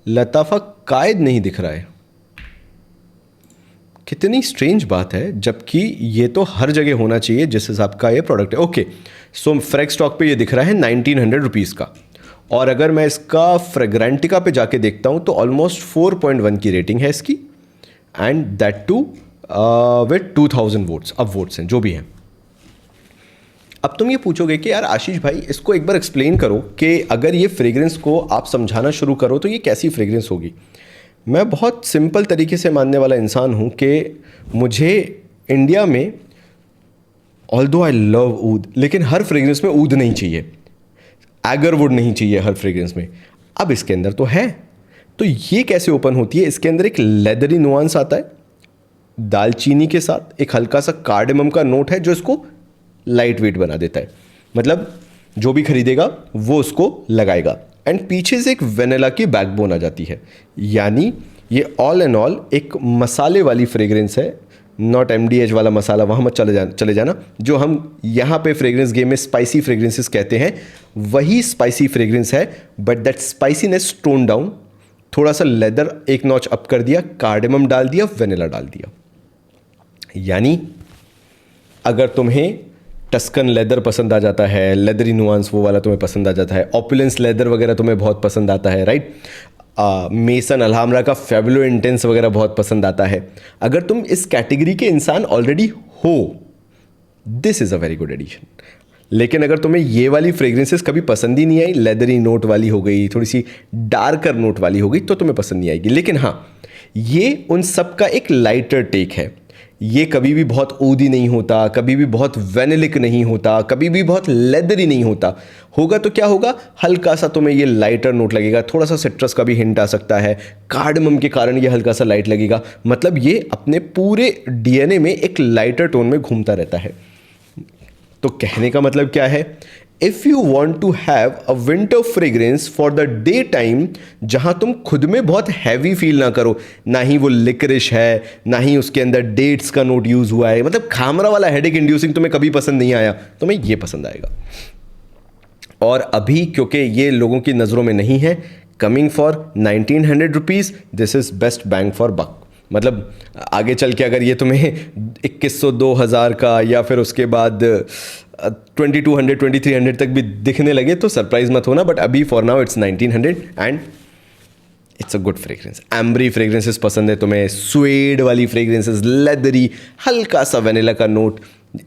लताफ़ा कायद नहीं दिख रहा है। कितनी स्ट्रेंज बात है, जबकि ये तो हर जगह होना चाहिए जिस हिसाब का ये प्रोडक्ट है। ओके, सो फ्रेग स्टॉक पे ये दिख रहा है 1900 रुपीज़ का, और अगर मैं इसका फ्रेग्रेंटिका पे जाके देखता हूँ तो ऑलमोस्ट 4.1 की रेटिंग है इसकी, and that too with 2000 votes. अब वोट्स हैं जो भी हैं। अब तुम ये पूछोगे कि यार आशीष भाई इसको एक बार एक्सप्लेन करो कि अगर ये फ्रेग्रेंस को आप समझाना शुरू करो तो ये कैसी फ्रेग्रेंस होगी। मैं बहुत सिंपल तरीके से मानने वाला इंसान हूँ कि मुझे इंडिया में, ऑल्दो आई लव ऊद, लेकिन हर फ्रेग्रेंस में ऊद नहीं चाहिए, एगरवुड नहीं चाहिए हर फ्रेग्रेंस में। अब इसके अंदर तो है, तो ये कैसे ओपन होती है? इसके अंदर एक लेदरी नुआंस आता है दालचीनी के साथ, एक हल्का सा कार्डेमम का नोट है जो इसको लाइट वेट बना देता है, मतलब जो भी खरीदेगा वो उसको लगाएगा। एंड पीछे से एक वेनिला की बैकबोन आ जाती है, यानी ये ऑल एंड ऑल एक मसाले वाली फ्रेग्रेंस है। नॉट MDH वाला मसाला, वहाँ मत चले जाना। जो हम यहाँ पे फ्रेग्रेंस गेम में स्पाइसी फ्रेग्रेंसेस कहते हैं, वही स्पाइसी फ्रेग्रेंस है, but that spiciness tone down, थोड़ा सा लेदर एक नॉच अप कर दिया, कार्डेमम डाल दिया, वेनिला डाल दिया। यानी अगर तुम्हें टस्कन लेदर पसंद आ जाता है, लेदरी नुआंस वो वाला तुम्हें पसंद आ जाता है, ऑपुलेंस लेदर वगैरह तुम्हें बहुत पसंद आता है, राइट, मेसन अल्हाम्रा का फेबुलो इंटेंस वगैरह बहुत पसंद आता है, अगर तुम इस कैटेगरी के इंसान ऑलरेडी हो, this is a very good addition. लेकिन अगर तुम्हें ये वाली फ्रेग्रेंसेस कभी पसंद ही नहीं आई, लेदरी नोट वाली हो गई, थोड़ी सी डार्कर नोट वाली हो गई, तो तुम्हें पसंद नहीं आएगी। लेकिन हाँ, ये उन सब का एक लाइटर टेक है। ये कभी भी बहुत ऊदी नहीं होता, कभी भी बहुत वेनिलिक नहीं होता, कभी भी बहुत लेदरी नहीं होता। होगा तो क्या होगा, हल्का सा तुम्हें ये लाइटर नोट लगेगा, थोड़ा सा सिट्रस का भी हिंट आ सकता है, कार्डमम के कारण ये हल्का सा लाइट लगेगा। मतलब ये अपने पूरे DNA में एक लाइटर टोन में घूमता रहता है। तो कहने का मतलब क्या है, if you want to have a winter fragrance for the day time, जहां तुम खुद में बहुत हैवी फील ना करो, ना ही वो लिकरिश है, ना ही उसके अंदर डेट्स का नोट यूज हुआ है, मतलब खामरा वाला हेडेक इंड्यूसिंग तुम्हें कभी पसंद नहीं आया, तुम्हें ये पसंद आएगा। और अभी क्योंकि ये लोगों की नज़रों में नहीं है, coming for 1900 rupees, this is best bang for buck. मतलब आगे चल के अगर ये तुम्हें 2100 2000 का या फिर उसके बाद 2200 2300 तक भी दिखने लगे तो सरप्राइज मत होना, बट अभी for now it's 1900 and it's a good fragrance. Ambery fragrances पसंद है तुम्हें, स्वेड वाली फ्रेग्रेंसेस, लेदरी, हल्का सा वेनिला का नोट,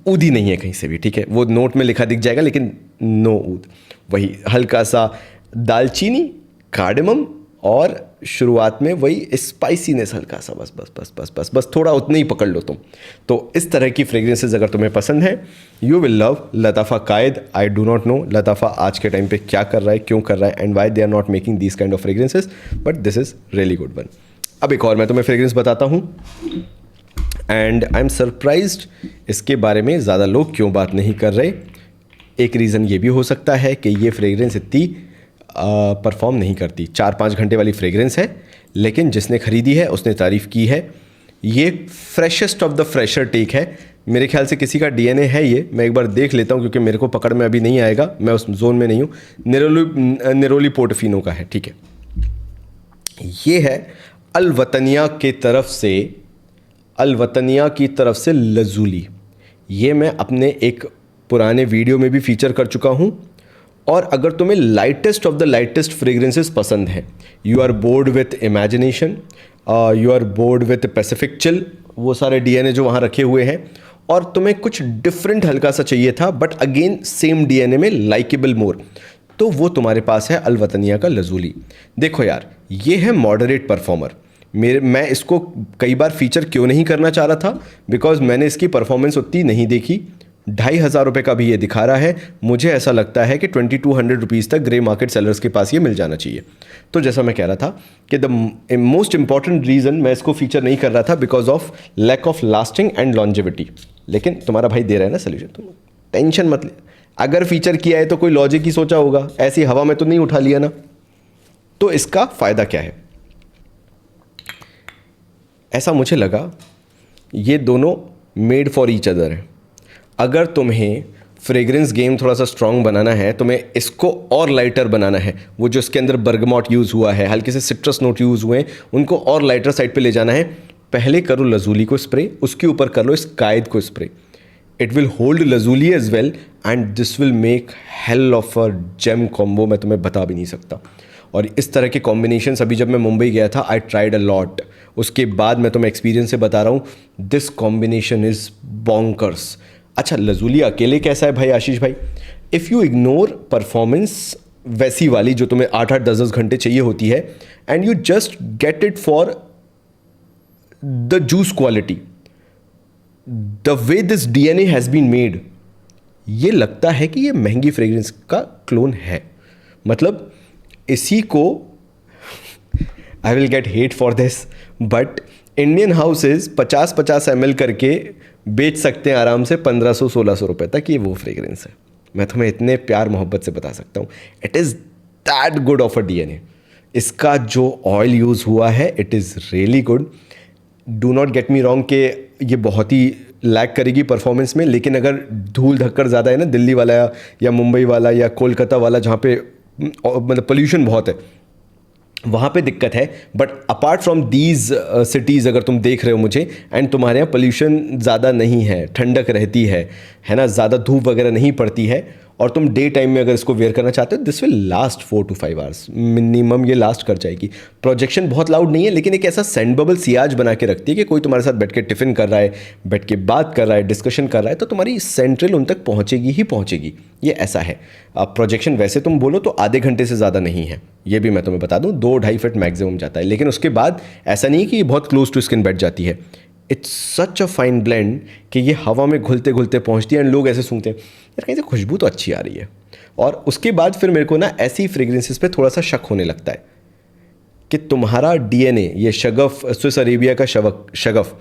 ऊदी नहीं है कहीं से भी, ठीक है, वो नोट में लिखा दिख जाएगा लेकिन नो ऊद, वही हल्का सा दालचीनी, कार्डेमम और शुरुआत में वही स्पाइसीनेस हल्का सा, बस बस बस बस बस बस थोड़ा उतना ही पकड़ लो तुम। तो इस तरह की फ्रेग्रेंसेस अगर तुम्हें पसंद है, you will love Lattafa Qaed. I do not know Lattafa आज के टाइम पे क्या कर रहा है, क्यों कर रहा है, and why they are not making these kind of fragrances, but this is really good one. अब एक और मैं तुम्हें फ्रेग्रेंस बताता हूँ, एंड आई एम सरप्राइज्ड इसके बारे में ज़्यादा लोग क्यों बात नहीं कर रहे। एक रीज़न ये भी हो सकता है कि ये फ्रेग्रेंस इतनी परफॉर्म नहीं करती। 4-5 घंटे वाली फ्रेग्रेंस है, लेकिन जिसने खरीदी है उसने तारीफ़ की है। ये freshest of the fresher take है, मेरे ख्याल से किसी का DNA है ये, मैं एक बार देख लेता हूँ क्योंकि मेरे को पकड़ में अभी नहीं आएगा, मैं उस जोन में नहीं हूँ। नेरोली पोर्टोफिनो का है, ठीक है। ये है अलवतनिया की तरफ से लजूली। ये मैं अपने एक पुराने वीडियो में भी फीचर कर चुका हूँ। और अगर तुम्हें lightest of the lightest fragrances पसंद है, you are bored with Imagination, you are bored with Pacific Chill, वो सारे DNA जो वहाँ रखे हुए हैं, और तुम्हें कुछ डिफरेंट हल्का सा चाहिए था बट अगेन सेम DNA में लाइकेबल मोर, तो वो तुम्हारे पास है अलवतनिया का लजूली। देखो यार, ये है मॉडरेट परफॉर्मर। मैं इसको कई बार फीचर क्यों नहीं करना चाह रहा था, बिकॉज मैंने इसकी परफॉर्मेंस उतनी नहीं देखी। 2500 रुपये का भी ये दिखा रहा है, मुझे ऐसा लगता है कि 2200 रुपीज़ तक ग्रे मार्केट सेलर्स के पास ये मिल जाना चाहिए। तो जैसा मैं कह रहा था कि द मोस्ट इंपॉर्टेंट रीज़न मैं इसको फीचर नहीं कर रहा था because of lack of lasting and longevity. लेकिन तुम्हारा भाई दे रहा है ना सोल्यूशन, तुम टेंशन मत ले। अगर फीचर किया है तो कोई लॉजिक ही सोचा होगा, ऐसी हवा में तो नहीं उठा लिया ना। तो इसका फ़ायदा क्या है, ऐसा मुझे लगा ये दोनों मेड फॉर ईच अदर है। अगर तुम्हें फ्रेग्रेंस गेम थोड़ा सा स्ट्रॉन्ग बनाना है, तुम्हें इसको और लाइटर बनाना है, वो जो इसके अंदर बर्गमॉट यूज़ हुआ है, हल्के से सिट्रस नोट यूज़ हुए हैं, उनको और लाइटर साइड पे ले जाना है, पहले करो लजूली को स्प्रे, उसके ऊपर कर लो इस कायद को spray. It will hold loosely as well and this will make hell of a gem combo, मैं तुम्हें बता भी नहीं सकता। और इस तरह के कॉम्बिनेशन अभी जब मैं मुंबई गया था, आई ट्राइड अ लॉट। उसके बाद मैं तुम्हें एक्सपीरियंस से बता रहा हूँ, दिस कॉम्बिनेशन इज़ बॉन्कर्स। अच्छा, लजूली अकेले कैसा है भाई आशीष भाई? इफ़ यू इग्नोर परफॉर्मेंस वैसी वाली जो तुम्हें 8-8 10-10 घंटे चाहिए होती है, and you just get it for the juice quality, the way this DNA has been made, ये लगता है कि ये महंगी फ्रेग्रेंस का क्लोन है। मतलब इसी को I will get hate for this, but Indian houses 50-50 ml करके बेच सकते हैं आराम से 1500-1600 रुपये तक। ये वो फ्रेग्रेंस है, मैं तुम्हें इतने प्यार मोहब्बत से बता सकता हूँ। It is that good of a DNA। इसका जो ऑयल यूज़ हुआ है it is really good. Do not get me wrong कि ये बहुत ही लैग करेगी परफॉर्मेंस में, लेकिन अगर धूल धक्कर ज़्यादा है ना, दिल्ली वाला या मुंबई वाला या कोलकाता वाला जहाँ पे मतलब पोल्यूशन बहुत है, वहाँ पे दिक्कत है। But apart from these cities अगर तुम देख रहे हो मुझे, एंड तुम्हारे यहाँ पोल्यूशन ज़्यादा नहीं है, ठंडक रहती है ना, ज़्यादा धूप वगैरह नहीं पड़ती है, और तुम डे टाइम में अगर इसको वेयर करना चाहते हो, this will last 4 to 5 hours minimum, ये लास्ट कर जाएगी। प्रोजेक्शन बहुत लाउड नहीं है, लेकिन एक ऐसा सेंड बबल सियाज बना के रखती है कि कोई तुम्हारे साथ बैठ के टिफ़िन कर रहा है, बैठ के बात कर रहा है, डिस्कशन कर रहा है, तो तुम्हारी सेंट्रल उन तक पहुँचेगी ही पहुँचेगी। ये ऐसा है। अब प्रोजेक्शन वैसे तुम बोलो तो आधे घंटे से ज़्यादा नहीं है, ये भी मैं तुम्हें बता दूँ, 2-2.5 फीट मैक्सिमम जाता है, लेकिन उसके बाद ऐसा नहीं कि ये बहुत क्लोज टू स्किन बैठ जाती है। It's such a fine blend कि ये हवा में घुलते घुलते पहुँचती है, एंड लोग ऐसे सूंघते हैं यार कहीं से खुशबू तो अच्छी आ रही है। और उसके बाद फिर मेरे को ना ऐसी फ्रेग्रेंसेस पे थोड़ा सा शक होने लगता है कि तुम्हारा DNA, ये शगफ, स्विस अरेबिया का शगफ,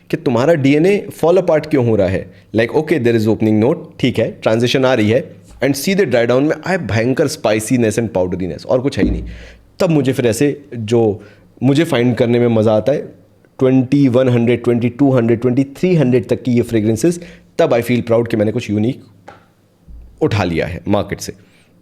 कि तुम्हारा DNA फॉल अपार्ट क्यों हो रहा है। Like okay there is opening note, ठीक है, ट्रांजिशन आ रही है, एंड सीधे ड्राई डाउन में आए भयंकर स्पाइसीनेस एंड पाउडरीनेस, और कुछ है ही नहीं। तब मुझे फिर ऐसे जो मुझे फाइंड करने में मज़ा आता है 2100, 2200, 2300 तक की ये फ्रेग्रेंसेस, तब आई फील प्राउड कि मैंने कुछ यूनिक उठा लिया है मार्केट से।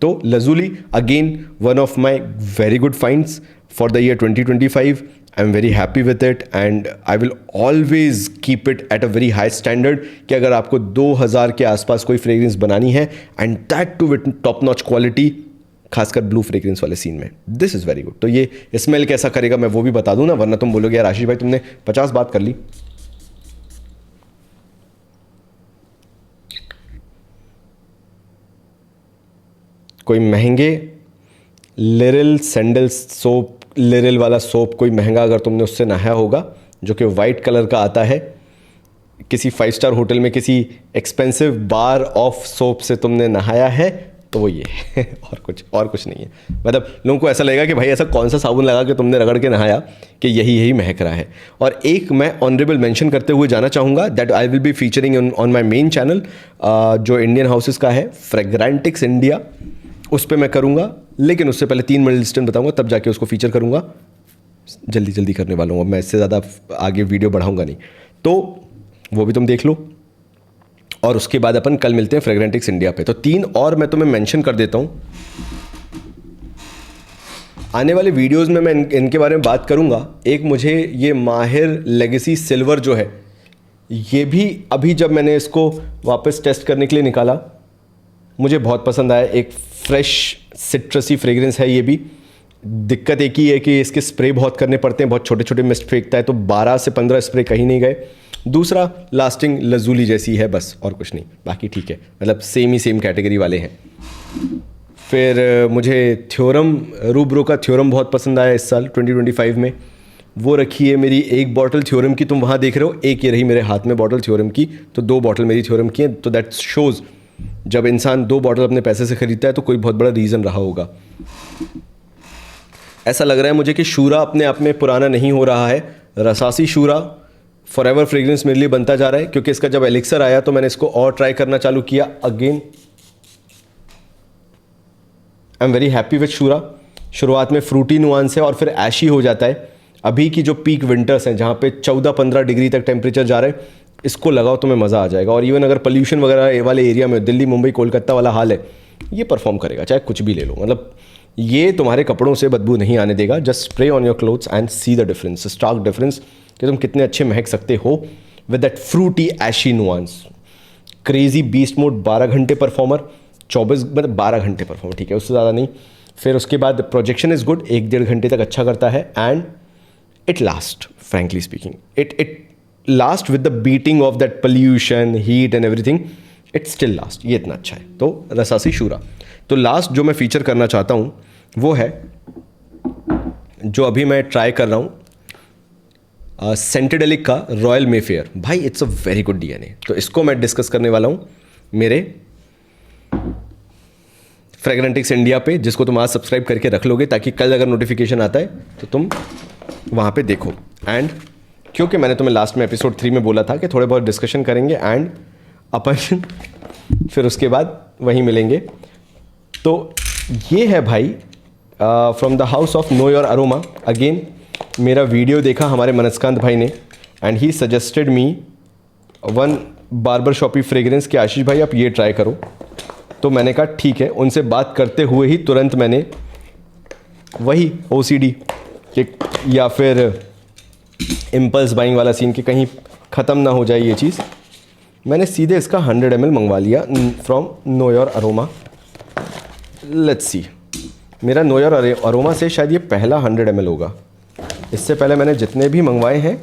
तो lazuli again one of my very good finds for the year 2025। I am very happy with it, and I will always keep it at a very high standard कि अगर आपको 2000 के आसपास कोई फ्रेग्रेंस बनानी है, and that too with top notch quality, खासकर blue fragrance वाले सीन में, दिस इज़ वेरी गुड। तो ये स्मेल कैसा करेगा मैं वो भी बता दूं ना, वरना तुम बोलोगे यार आशीष भाई तुमने 50 बात कर ली। कोई महंगे लिरिल सैंडल सोप, लिरिल वाला सोप कोई महंगा अगर तुमने उससे नहाया होगा, जो कि वाइट कलर का आता है, किसी 5 स्टार होटल में किसी एक्सपेंसिव बार ऑफ सोप से तुमने नहाया है, तो वो ये है और कुछ नहीं है। मतलब लोगों को ऐसा लगेगा कि भाई ऐसा कौन सा साबुन लगा के तुमने रगड़ के नहाया कि यही महक रहा है। और एक मैं ऑनरेबल मेंशन करते हुए जाना चाहूँगा that I will B featuring on my main channel, जो इंडियन हाउसेस का है, फ्रेग्रेंटिक्स इंडिया, उस पर मैं करूँगा, लेकिन उससे पहले 3 मिनट लिस्टन बताऊँगा, तब जाके उसको फीचर करूँगा। जल्दी करने वाला हूँ, अब मैं इससे ज़्यादा आगे वीडियो बढ़ाऊँगा नहीं, तो वो भी तुम देख लो। और उसके बाद अपन कल मिलते हैं फ्रेग्रेंटिक्स इंडिया पे। तो 3 और मैं तुम्हें मेंशन कर देता हूँ, आने वाले वीडियोस में मैं इनके बारे में बात करूँगा। एक मुझे ये माहिर लेगेसी सिल्वर जो है, ये भी अभी जब मैंने इसको वापस टेस्ट करने के लिए निकाला, मुझे बहुत पसंद आया। एक फ्रेश सिट्रसी फ्रेग्रेंस है ये भी। दिक्कत एक ही है कि इसके स्प्रे बहुत करने पड़ते हैं, बहुत छोटे छोटे मिस्ट फेंकता है, तो 12 से 15 स्प्रे कहीं नहीं गए। दूसरा लास्टिंग लजूली जैसी है बस, और कुछ नहीं, बाकी ठीक है, मतलब सेम कैटेगरी वाले हैं। फिर मुझे थ्योरम, रूब्रो का थ्योरम बहुत पसंद आया इस साल 2025 में। वो रखी है मेरी एक बॉटल थ्योरम की, तुम वहाँ देख रहे हो, एक ये रही मेरे हाथ में बॉटल थ्योरम की, तो 2 बॉटल मेरी थ्योरम की हैं। तो दैट शोज़ जब इंसान 2 बॉटल अपने पैसे से खरीदता है तो कोई बहुत बड़ा रीज़न रहा होगा। ऐसा लग रहा है मुझे कि शूरा अपने आप में पुराना नहीं हो रहा है। रसासी शूरा फॉरएवर फ्रेग्रेंस मेरे लिए बनता जा रहा है, क्योंकि इसका जब एलिक्सर आया तो मैंने इसको और ट्राई करना चालू किया again. I am very happy with Shura. शुरुआत में फ्रूटी नुआंस है और फिर ऐशी हो जाता है। अभी की जो पीक विंटर्स हैं जहाँ पे 14-15 डिग्री तक टेम्परेचर जा रहे हैं, इसको लगाओ तुम्हें मज़ा आ जाएगा। और इवन अगर पोल्यूशन वगैरह वाले एरिया में, दिल्ली मुंबई कोलकाता वाला हाल है, ये परफॉर्म करेगा, चाहे कुछ भी ले लो। मतलब ये तुम्हारे कपड़ों से बदबू नहीं आने देगा। Just spray on your clothes and see the difference, stark difference, कि तुम कितने अच्छे महक सकते हो with that fruity ashy nuance. Crazy beast mode 12 घंटे परफॉर्मर, 24 मतलब 12 घंटे परफॉर्मर, ठीक है, उससे ज़्यादा नहीं। फिर उसके बाद प्रोजेक्शन इज़ गुड, 1-1.5 घंटे तक अच्छा करता है, and it last, frankly speaking, it last with the beating of that pollution, heat and everything, it still last. ये इतना अच्छा है। तो रसासी शूरा। तो लास्ट जो मैं फीचर करना चाहता हूँ वो है, जो अभी मैं ट्राई कर रहा हूँ, सेंटेडेलिक का रॉयल मेफेयर। भाई it's a very good DNA। तो इसको मैं डिस्कस करने वाला हूँ मेरे फ्रेग्रेंटिक्स इंडिया पे, जिसको तुम आज सब्सक्राइब करके रख लोगे, ताकि कल अगर नोटिफिकेशन आता है तो तुम वहाँ पे देखो। एंड क्योंकि मैंने तुम्हें लास्ट में एपिसोड 3 में बोला था कि थोड़े बहुत डिस्कशन करेंगे एंड अपन फिर उसके बाद वहीं मिलेंगे। तो ये है भाई from the house of Know Your Aroma. Again मेरा वीडियो देखा हमारे मनस्कांत भाई ने and he suggested me one Barber Shoppe fragrance कि आशीष भाई आप ये ट्राई करो। तो मैंने कहा ठीक है। उनसे बात करते हुए ही तुरंत मैंने वही OCD कि या फिर इम्पल्स बाइंग वाला सीन कि कहीं ख़त्म ना हो जाए ये चीज़, मैंने सीधे इसका 100 ml मंगवा लिया from no Your aroma. Let's see, मेरा नो योर अरोमा से शायद ये पहला 100 ml होगा। इससे पहले मैंने जितने भी मंगवाए हैं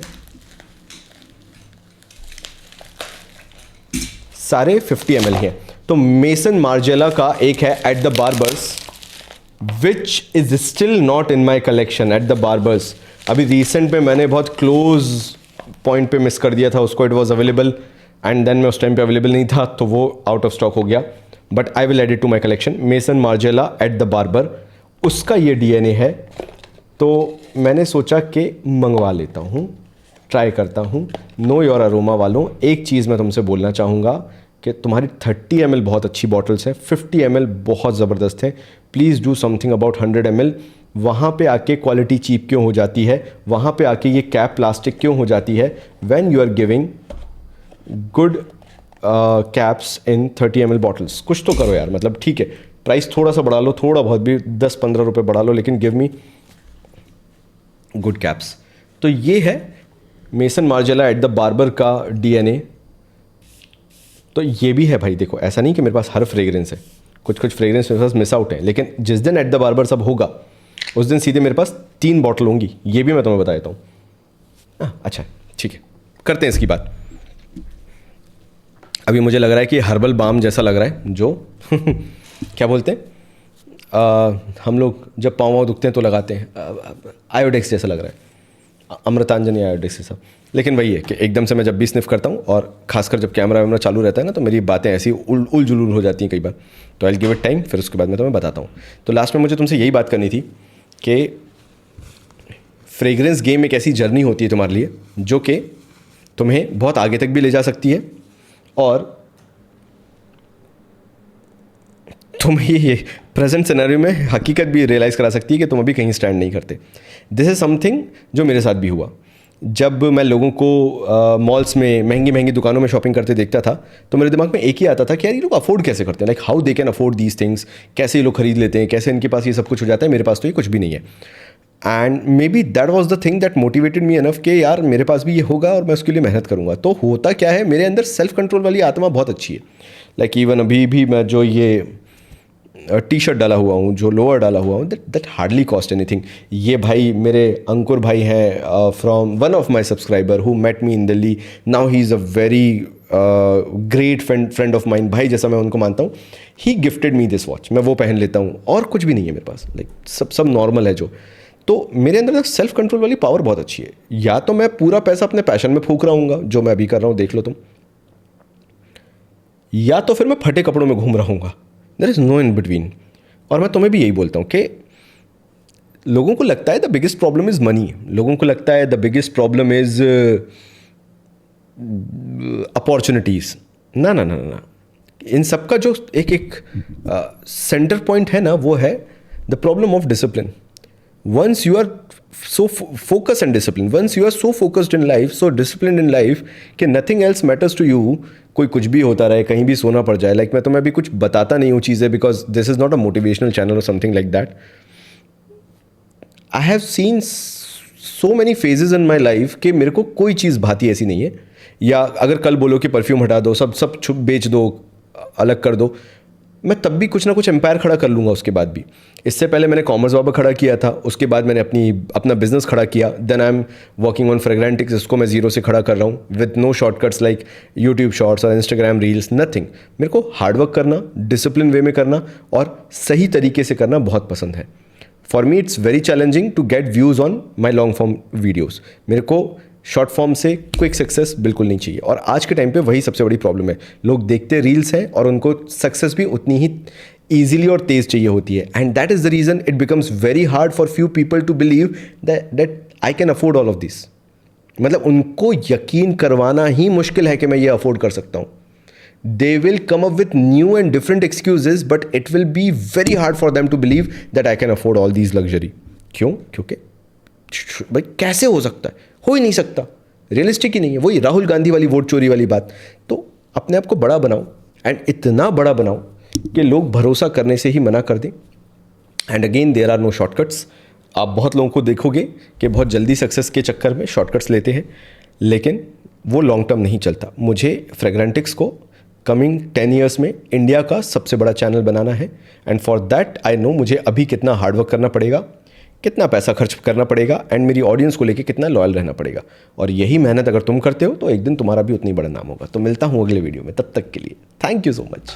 सारे 50 ml हैं। तो मेसन मार्जेला का एक है at the barbers which is still not in my collection at the barbers. अभी रिसेंट में मैंने बहुत क्लोज पॉइंट पे मिस कर दिया था उसको। It was available and then मैं उस टाइम पे अवेलेबल नहीं था तो वो आउट ऑफ स्टॉक हो गया। But I will add it to my collection. Maison Margiela at the barber, उसका ये DNA है। तो मैंने सोचा कि मंगवा लेता हूँ, ट्राई करता हूँ। नो योर अरोमा वालों, एक चीज़ मैं तुमसे बोलना चाहूँगा कि तुम्हारी 30 ml बहुत अच्छी बॉटल्स हैं, 50 ml बहुत ज़बरदस्त है। Please do something about 100 ml। वहाँ पे आके क्वालिटी चीप क्यों हो जाती है, वहाँ पे आके ये कैप प्लास्टिक क्यों हो जाती है when you are giving good caps in 30 ml bottles. कुछ तो करो यार, मतलब ठीक है प्राइस थोड़ा सा बढ़ा लो, थोड़ा बहुत भी 10-15 रुपये बढ़ा लो, लेकिन गिव मी गुड कैप्स। तो ये है mason Margiela at the barber का DNA। तो ये भी है भाई, देखो ऐसा नहीं कि मेरे पास हर फ्रेग्रेंस है, कुछ कुछ फ्रेग्रेंस मेरे पास मिस आउट है, लेकिन जिस दिन एट द बार्बर सब होगा उस दिन सीधे मेरे पास 3 बॉटल होंगी। ये भी मैं तुम्हें बता देता हूँ। अच्छा ठीक है, करते हैं इसकी बात। अभी मुझे लग रहा है कि हर्बल बाम जैसा लग रहा है, जो क्या बोलते हैं हम लोग जब पाँव दुखते हैं तो लगाते हैं, आयोडेक्स जैसा लग रहा है, अमृतांजन या आयोडेक्स जैसा। लेकिन वही है कि एकदम से मैं जब भी स्निफ करता हूँ और खासकर जब कैमरा वैमरा चालू रहता है ना, तो मेरी बातें ऐसी उल जुलूल हो जाती हैं कई बार। तो आई गिव इट टाइम, फिर उसके बाद मैं तुम्हें बताता हूँ। तो लास्ट में मुझे तुमसे यही बात करनी थी कि फ्रेग्रेंस गेम एक ऐसी जर्नी होती है तुम्हारे लिए जो कि तुम्हें बहुत आगे तक भी ले जा सकती है और तुम्हें ये प्रेजेंट सिनेरियो में हकीकत भी रियलाइज़ करा सकती है कि तुम अभी कहीं स्टैंड नहीं करते। दिस इज़ समथिंग जो मेरे साथ भी हुआ। जब मैं लोगों को मॉल्स में महंगी महंगी दुकानों में शॉपिंग करते देखता था तो मेरे दिमाग में एक ही आता था कि यार ये लोग अफोर्ड कैसे करते हैं, like how they can afford these things, कैसे ये लोग खरीद लेते हैं, कैसे इनके पास ये सब कुछ हो जाता है, मेरे पास तो ये कुछ भी नहीं है। And may be that was the thing that motivated me enough कि यार मेरे पास भी ये होगा और मैं उसके लिए मेहनत करूँगा। तो होता क्या है, मेरे अंदर सेल्फ कंट्रोल वाली आत्मा बहुत अच्छी है। लाइक इवन अभी भी मैं जो ये T-शर्ट डाला हुआ हूँ, जो लोअर डाला हुआ हूँ, दैट हार्डली कॉस्ट एनीथिंग। ये भाई मेरे अंकुर भाई हैं from one of my subscriber who met me in Delhi. Now he is a very great friend of mine, भाई जैसा मैं उनको मानता हूँ। He gifted me this watch, मैं वो पहन लेता हूँ और कुछ भी नहीं है मेरे पास, लाइक सब नॉर्मल है जो। तो मेरे अंदर सेल्फ कंट्रोल वाली पावर बहुत अच्छी है। या तो मैं पूरा पैसा अपने पैशन में फूक रहा हूँ, जो मैं अभी कर रहा हूँ, देख लो तुम, या तो फिर मैं फटे कपड़ों में घूम रहा हूँ। There is no in between. और मैं तुम्हें भी यही बोलता हूँ कि लोगों को लगता है the biggest problem is money, लोगों को लगता है the biggest problem is opportunities. ना ना ना ना, इन सब का जो एक सेंटर पॉइंट है ना, वो है the problem of discipline. once you are so focused and disciplined, once you are so focused in life, so disciplined in life कि nothing else matters to you, कोई कुछ भी होता रहे, कहीं भी सोना पड़ जाए। लाइक मैं तुम्हें अभी कुछ बताता नहीं हूँ चीज़ें, because this is not a motivational channel और something like that. I have seen so many phases in my life कि मेरे को कोई चीज़ भाती ऐसी नहीं है। या अगर कल बोलो कि परफ्यूम हटा दो, सब छुप बेच दो, अलग कर दो, मैं तब भी कुछ ना कुछ एम्पायर खड़ा कर लूँगा उसके बाद भी। इससे पहले मैंने कॉमर्स बाबा खड़ा किया था, उसके बाद मैंने अपना बिजनेस खड़ा किया। Then I am working on Fragrantix, इसको मैं जीरो से खड़ा कर रहा हूँ with no shortcuts like YouTube shorts और इंस्टाग्राम रील्स, नथिंग। मेरे को हार्डवर्क करना, डिसिप्लिन वे में करना और सही तरीके से करना बहुत पसंद है। For me it's very challenging to get views on my long form videos. मेरे को शॉर्ट फॉर्म से क्विक सक्सेस बिल्कुल नहीं चाहिए, और आज के टाइम पे वही सबसे बड़ी प्रॉब्लम है। लोग देखते रील्स हैं और उनको सक्सेस भी उतनी ही ईजिली और तेज़ चाहिए होती है। And that is the reason it becomes very hard for few people to believe that I can afford all of this. मतलब उनको यकीन करवाना ही मुश्किल है कि मैं ये अफोर्ड कर सकता हूँ। They will come up with new and different excuses, but it will be very hard for them to believe that I can afford all these luxury. क्यों? क्योंकि भाई कैसे हो सकता है? हो ही नहीं सकता, रियलिस्टिक ही नहीं है। वही राहुल गांधी वाली वोट चोरी वाली बात। तो अपने आप को बड़ा बनाओ, एंड इतना बड़ा बनाओ कि लोग भरोसा करने से ही मना कर दें। And again there are no shortcuts. आप बहुत लोगों को देखोगे कि बहुत जल्दी सक्सेस के चक्कर में शॉर्टकट्स लेते हैं, लेकिन वो लॉन्ग टर्म नहीं चलता। मुझे फ्रेग्रेंटिक्स को कमिंग 10 ईयर्स में इंडिया का सबसे बड़ा चैनल बनाना है, and for that I know मुझे अभी कितना हार्डवर्क करना पड़ेगा, कितना पैसा खर्च करना पड़ेगा, एंड मेरी ऑडियंस को लेके कितना लॉयल रहना पड़ेगा। और यही मेहनत अगर तुम करते हो तो एक दिन तुम्हारा भी उतना ही बड़ा नाम होगा। तो मिलता हूँ अगले वीडियो में, तब तक के लिए थैंक यू सो मच।